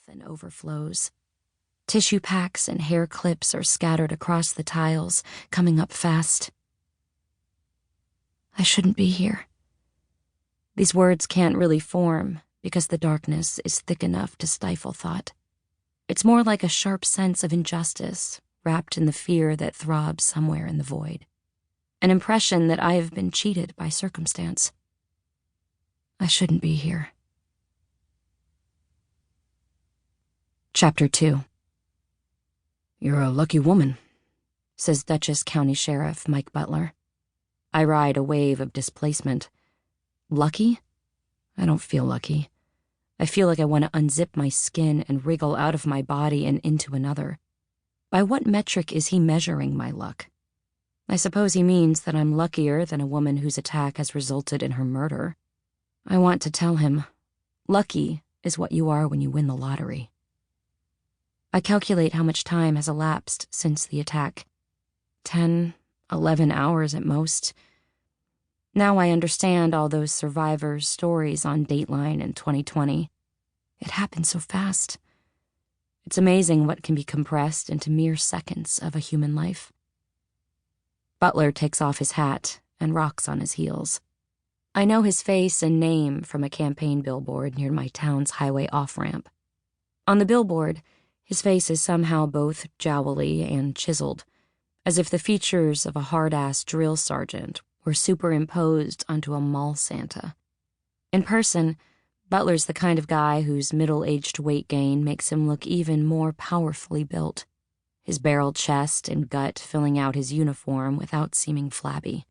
and overflows. Tissue packs and hair clips are scattered across the tiles, coming up fast. I shouldn't be here. These words can't really form because the darkness is thick enough to stifle thought. It's more like a sharp sense of injustice wrapped in the fear that throbs somewhere in the void. An impression that I have been cheated by circumstance. I shouldn't be here. Chapter 2. "You're a lucky woman," says Dutchess County Sheriff Mike Butler. I ride a wave of displacement. Lucky? I don't feel lucky. I feel like I want to unzip my skin and wriggle out of my body and into another. By what metric is he measuring my luck? I suppose he means that I'm luckier than a woman whose attack has resulted in her murder. I want to tell him, lucky is what you are when you win the lottery. I calculate how much time has elapsed since the attack. 10, 11 hours at most. Now I understand all those survivors' stories on Dateline in 2020. It happened so fast. It's amazing what can be compressed into mere seconds of a human life. Butler takes off his hat and rocks on his heels. I know his face and name from a campaign billboard near my town's highway off-ramp. On the billboard, his face is somehow both jowly and chiseled, as if the features of a hard-ass drill sergeant were superimposed onto a mall Santa. In person, Butler's the kind of guy whose middle-aged weight gain makes him look even more powerfully built, his barrel chest and gut filling out his uniform without seeming flabby.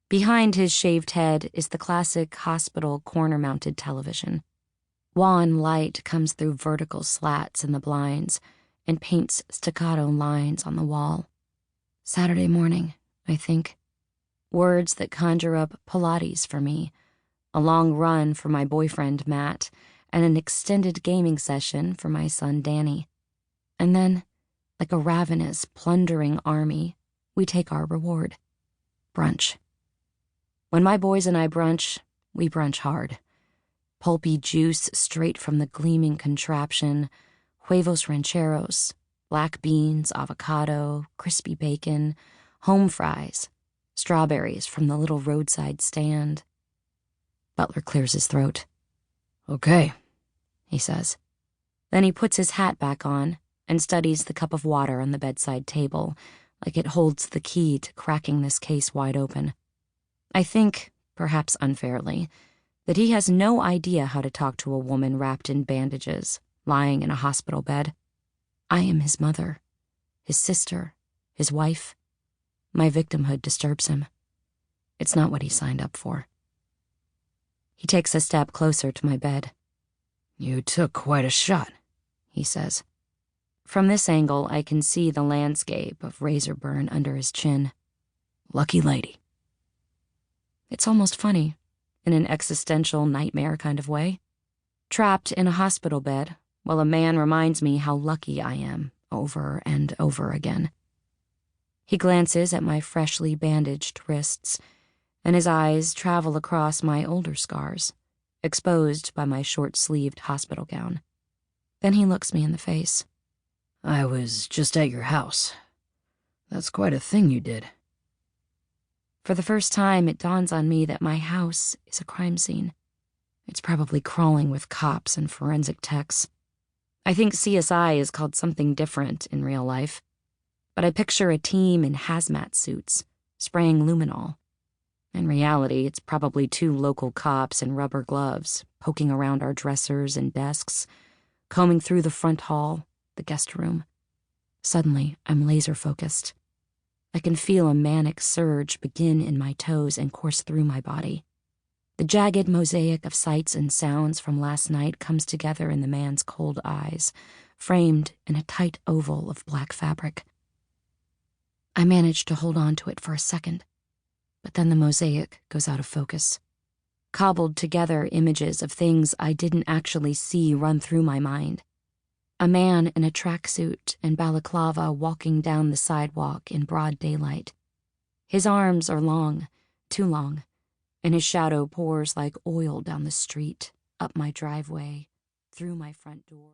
Behind his shaved head is the classic hospital corner-mounted television. Wan light comes through vertical slats in the blinds and paints staccato lines on the wall. Saturday morning, I think. Words that conjure up Pilates for me, a long run for my boyfriend Matt, and an extended gaming session for my son Danny. And then, like a ravenous, plundering army, we take our reward. Brunch. When my boys and I brunch, we brunch hard. Pulpy juice straight from the gleaming contraption, huevos rancheros, black beans, avocado, crispy bacon, home fries, strawberries from the little roadside stand. Butler clears his throat. "Okay," he says. Then he puts his hat back on and studies the cup of water on the bedside table, like it holds the key to cracking this case wide open. I think, perhaps unfairly, that he has no idea how to talk to a woman wrapped in bandages, lying in a hospital bed. I am his mother, his sister, his wife. My victimhood disturbs him. It's not what he signed up for. He takes a step closer to my bed. "You took quite a shot," he says. From this angle, I can see the landscape of razor burn under his chin. "Lucky lady." It's almost funny, in an existential nightmare kind of way. Trapped in a hospital bed, while a man reminds me how lucky I am, over and over again. He glances at my freshly bandaged wrists, and his eyes travel across my older scars, exposed by my short-sleeved hospital gown. Then he looks me in the face. "I was just at your house. That's quite a thing you did." For the first time, it dawns on me that my house is a crime scene. It's probably crawling with cops and forensic techs. I think CSI is called something different in real life, but I picture a team in hazmat suits, spraying luminol. In reality, it's probably 2 local cops in rubber gloves, poking around our dressers and desks, combing through the front hall, the guest room. Suddenly, I'm laser-focused. I can feel a manic surge begin in my toes and course through my body. The jagged mosaic of sights and sounds from last night comes together in the man's cold eyes, framed in a tight oval of black fabric. I manage to hold on to it for a second, but then the mosaic goes out of focus. Cobbled together images of things I didn't actually see run through my mind. A man in a tracksuit and balaclava walking down the sidewalk in broad daylight. His arms are long, too long, and his shadow pours like oil down the street, up my driveway, through my front door.